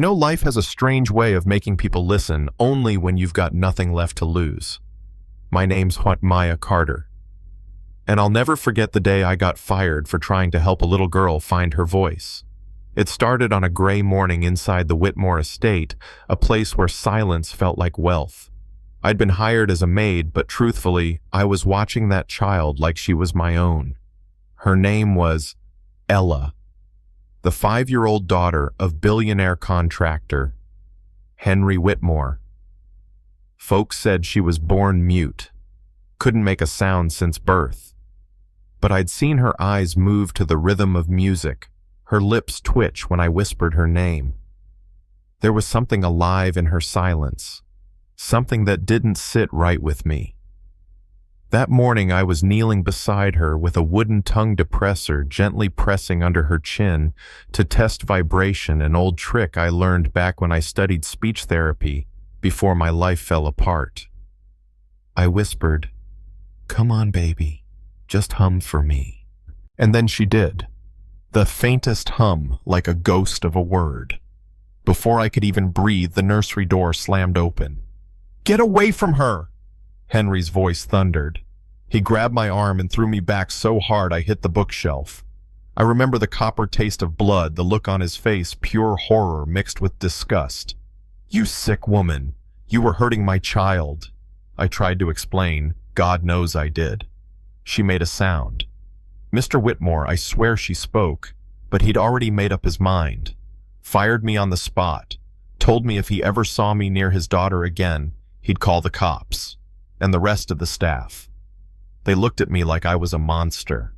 Life has a strange way of making people listen only when you've got nothing left to lose. My name's Maya Carter. And I'll never forget the day I got fired for trying to help a little girl find her voice. It started on a gray morning inside the Whitmore estate, a place where silence felt like wealth. I'd been hired as a maid, but truthfully, I was watching that child like she was my own. Her name was Ella, the 5-year-old daughter of billionaire contractor Henry Whitmore. Folks said she was born mute, couldn't make a sound since birth. But I'd seen her eyes move to the rhythm of music, her lips twitch when I whispered her name. There was something alive in her silence, something that didn't sit right with me. That morning I was kneeling beside her with a wooden tongue depressor gently pressing under her chin to test vibration, an old trick I learned back when I studied speech therapy before my life fell apart. I whispered, "Come on, baby, just hum for me." And then she did. The faintest hum, like a ghost of a word. Before I could even breathe, the nursery door slammed open. "Get away from her!" Henry's voice thundered. He grabbed my arm and threw me back so hard I hit the bookshelf. I remember the copper taste of blood, the look on his face, pure horror mixed with disgust. "You sick woman! You were hurting my child!" I tried to explain. God knows I did. She made a sound. Mr. Whitmore, I swear she spoke, but he'd already made up his mind. Fired me on the spot. Told me if he ever saw me near his daughter again, he'd call the cops. And the rest of the staff. They looked at me like I was a monster.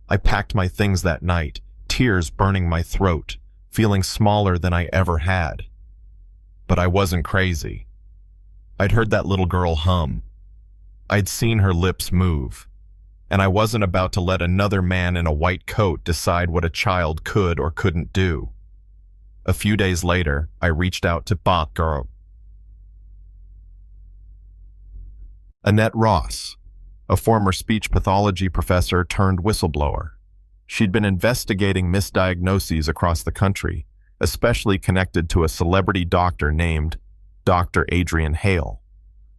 I packed my things that night, tears burning my throat, feeling smaller than I ever had. But I wasn't crazy. I'd heard that little girl hum. I'd seen her lips move. And I wasn't about to let another man in a white coat decide what a child could or couldn't do. A few days later, I reached out to Girl. Annette Ross, a former speech pathology professor turned whistleblower. She'd been investigating misdiagnoses across the country, especially connected to a celebrity doctor named Dr. Adrian Hale,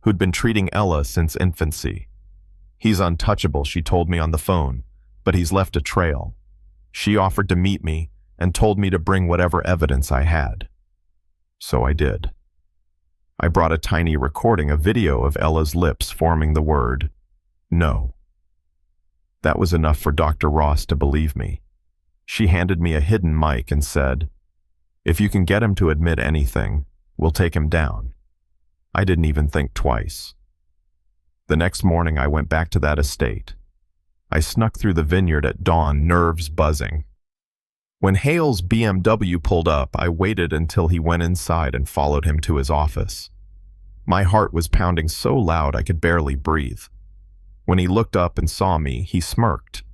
who'd been treating Ella since infancy. "He's untouchable," she told me on the phone, "but he's left a trail." She offered to meet me and told me to bring whatever evidence I had. So I did. I brought a tiny recording, a video of Ella's lips forming the word, "No." That was enough for Dr. Ross to believe me. She handed me a hidden mic and said, "If you can get him to admit anything, we'll take him down." I didn't even think twice. The next morning I went back to that estate. I snuck through the vineyard at dawn, nerves buzzing. When Hale's BMW pulled up, I waited until he went inside and followed him to his office. My heart was pounding so loud I could barely breathe. When he looked up and saw me, he smirked.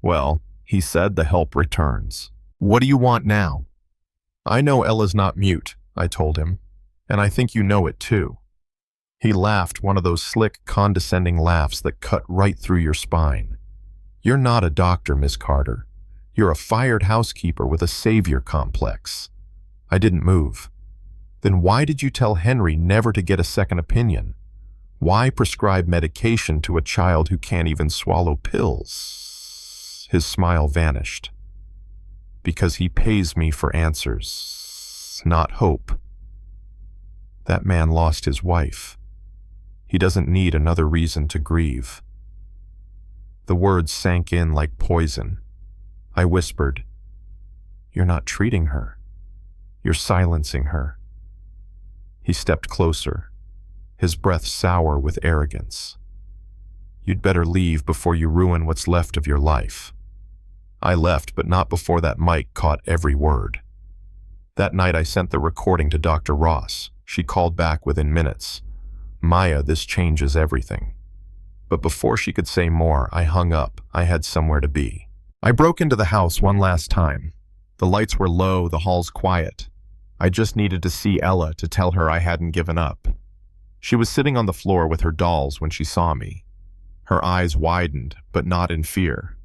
"Well," he said, "the help returns. What do you want now?" "I know Ella's not mute," I told him, "and I think you know it too." He laughed, one of those slick, condescending laughs that cut right through your spine. "You're not a doctor, Miss Carter. You're a fired housekeeper with a savior complex." I didn't move. "Then why did you tell Henry never to get a second opinion? Why prescribe medication to a child who can't even swallow pills?" His smile vanished. "Because he pays me for answers, not hope. That man lost his wife. He doesn't need another reason to grieve." The words sank in like poison. I whispered, "You're not treating her. You're silencing her." He stepped closer, his breath sour with arrogance. "You'd better leave before you ruin what's left of your life." I left, but not before that mic caught every word. That night I sent the recording to Dr. Ross. She called back within minutes. "Maya, this changes everything." But before she could say more, I hung up. I had somewhere to be. I broke into the house one last time. The lights were low, the halls quiet. I just needed to see Ella to tell her I hadn't given up. She was sitting on the floor with her dolls when she saw me. Her eyes widened, but not in fear.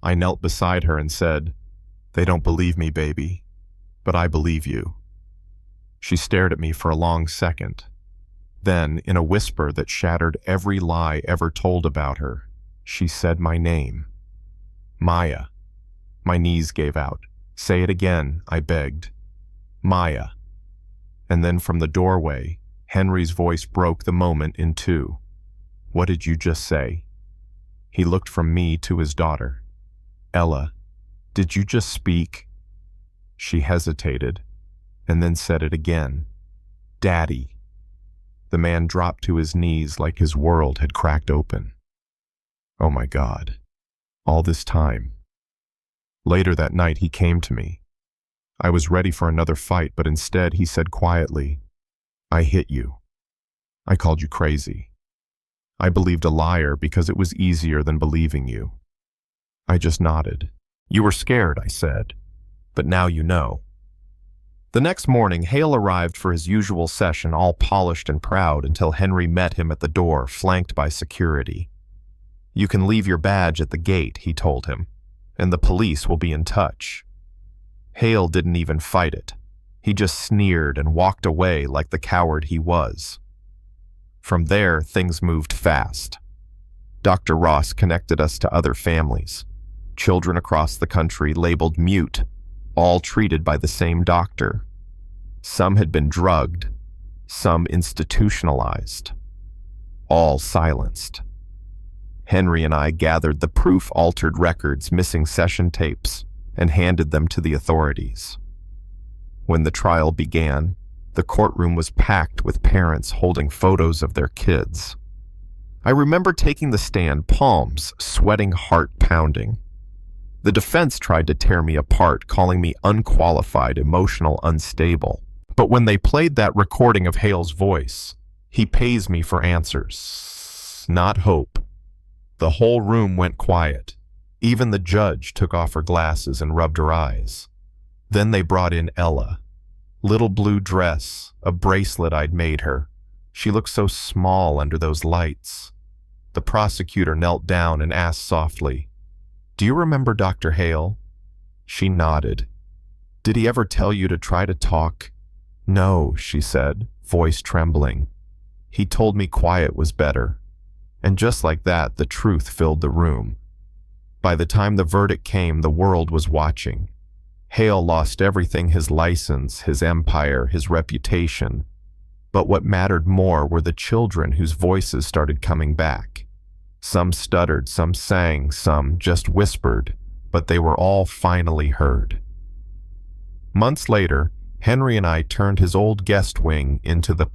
I knelt beside her and said, "They don't believe me, baby, but I believe you." She stared at me for a long second. Then, in a whisper that shattered every lie ever told about her, she said my name. Maya. My knees gave out. Say it again, I begged. Maya. And then from the doorway, Henry's voice broke the moment in two. What did you just say? He looked from me to his daughter. Ella, did you just speak? She hesitated, and then said it again. Daddy. The man dropped to his knees like his world had cracked open. Oh my God. All this time. Later that night he came to me. I was ready for another fight, but instead he said quietly, I hit you. I called you crazy. I believed a liar because it was easier than believing you. I just nodded. You were scared, I said, but now you know. The next morning, Hale arrived for his usual session, all polished and proud, until Henry met him at the door, flanked by security. You can leave your badge at the gate, he told him, and the police will be in touch. Hale didn't even fight it. He just sneered and walked away like the coward he was. From there, things moved fast. Dr. Ross connected us to other families, children across the country labeled mute, all treated by the same doctor. Some had been drugged, some institutionalized, all silenced. Henry and I gathered the proof-altered records, missing session tapes, and handed them to the authorities. When the trial began, the courtroom was packed with parents holding photos of their kids. I remember taking the stand, palms sweating, heart pounding. The defense tried to tear me apart, calling me unqualified, emotional, unstable. But when they played that recording of Hale's voice, he pays me for answers, not hope. The whole room went quiet. Even the judge took off her glasses and rubbed her eyes. Then they brought in Ella. Little blue dress, a bracelet I'd made her. She looked so small under those lights. The prosecutor knelt down and asked softly, Do you remember Dr. Hale? She nodded. Did he ever tell you to try to talk? No, she said, voice trembling. He told me quiet was better. And just like that, the truth filled the room. By the time the verdict came, the world was watching. Hale lost everything, his license, his empire, his reputation. But what mattered more were the children whose voices started coming back. Some stuttered, some sang, some just whispered, but they were all finally heard. Months later, Henry and I turned his old guest wing into the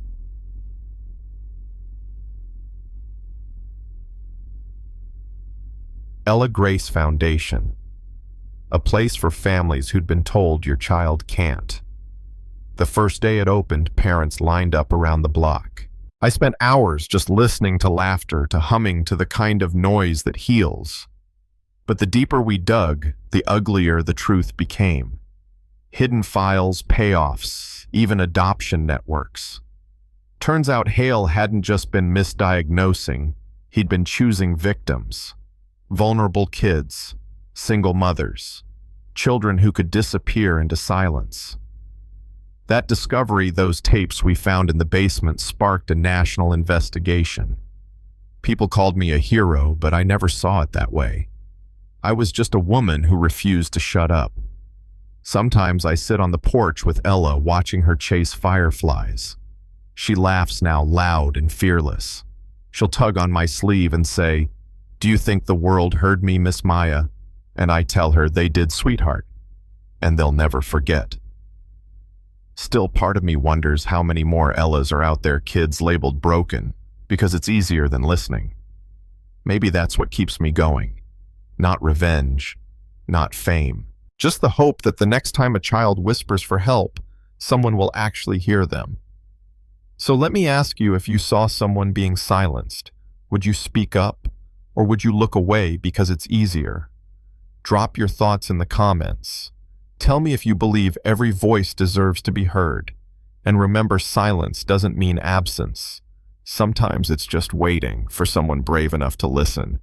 Ella Grace Foundation, a place for families who'd been told your child can't. The first day it opened, parents lined up around the block. I spent hours just listening to laughter, to humming to the kind of noise that heals. But the deeper we dug, the uglier the truth became. Hidden files, payoffs, even adoption networks. Turns out Hale hadn't just been misdiagnosing, he'd been choosing victims. Vulnerable kids, single mothers, children who could disappear into silence. That discovery, those tapes we found in the basement, sparked a national investigation. People called me a hero, but I never saw it that way. I was just a woman who refused to shut up. Sometimes I sit on the porch with Ella, watching her chase fireflies. She laughs now, loud and fearless. She'll tug on my sleeve and say, Do you think the world heard me, Miss Maya? And I tell her they did, sweetheart. And they'll never forget. Still, part of me wonders how many more Ellas are out there, kids labeled broken, because it's easier than listening. Maybe that's what keeps me going. Not revenge, not fame. Just the hope that the next time a child whispers for help, someone will actually hear them. So let me ask you, if you saw someone being silenced, would you speak up, or would you look away because it's easier? Drop your thoughts in the comments. Tell me if you believe every voice deserves to be heard. And remember, silence doesn't mean absence. Sometimes it's just waiting for someone brave enough to listen.